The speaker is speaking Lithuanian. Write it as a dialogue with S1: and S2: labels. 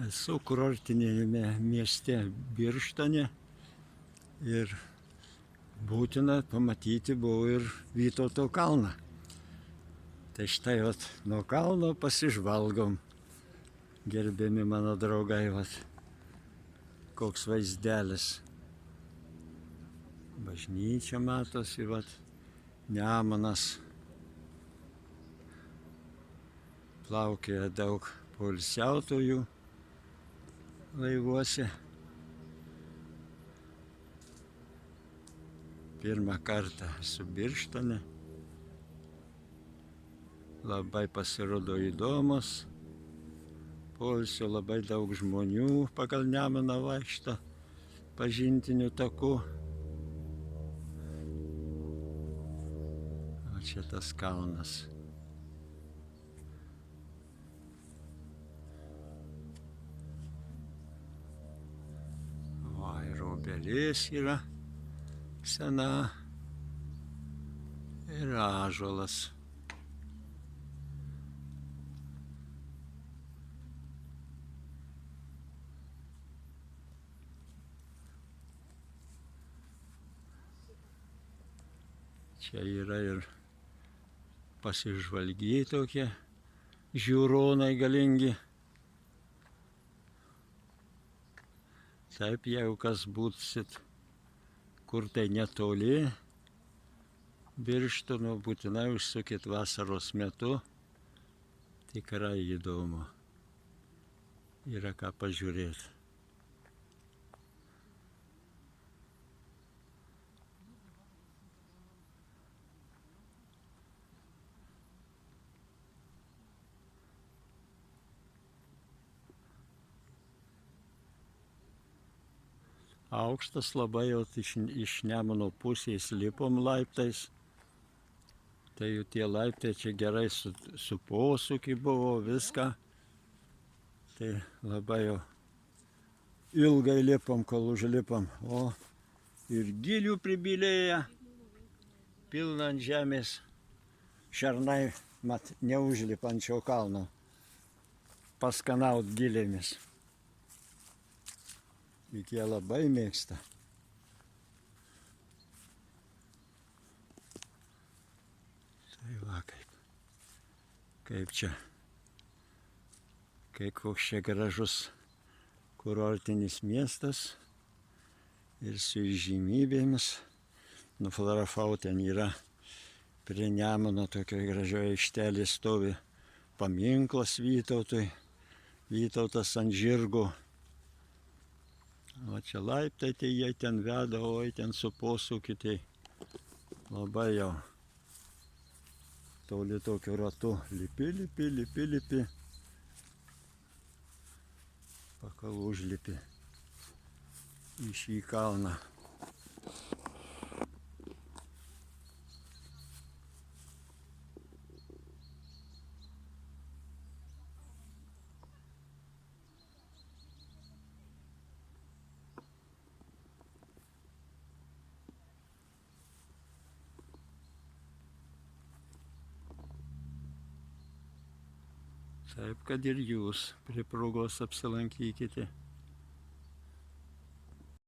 S1: Esu kurortinėme mieste Birštone ir būtina pamatyti buvo ir Vytauto kalną. Tai štai vat nuo kalno pasižvalgom, gerbiami mano draugai, vat koks vaizdelis. Bažnyčia matosi, vat Nemunas. Plaukioja daug poilsiautojų laivuose. Pirmą kartą esu Birštone. Labai pasirodo įdomus. Poilsio labai daug žmonių pagal Nemuną vaikšto pažintiniu taku. O čia tas kalnas. O ir obelis yra sena ir ąžuolas. Čia yra ir pasižvalgyti tokie žiūronai galingi. Taip, jeigu kas būsit kur tai netoli Birštono, būtinai užsukit vasaros metu. Tikrai įdomu. Yra ką pažiūrėti. Aukštas labai, jau iš Nemuno pusės lipom laiptais. Tai jau tie laiptai čia gerai su posūkiu buvo viską. Tai labai jau ilgai lipom, kol užlipom. O ir gilių pribilėja, pilna ant žemės. Šernai mat neužlipa ant šio kalno. Paskanaut gilėmis. Juk jie labai mėgsta. Tai va, kaip čia, koks čia gražus kurortinis miestas ir su įžymybėmis. Nufotografavau, ten yra prie Nemuno tokioje gražioje aikštelėje stovi paminklas Vytautui. Vytautas ant žirgo. O čia laiptai, tai jie ten veda, oi ten su posūkiu, tai labai jau toli tokiu ratu lipi. Pakal užlipi į šį kalną. Taip, kad ir jūs prie progos apsilankykite.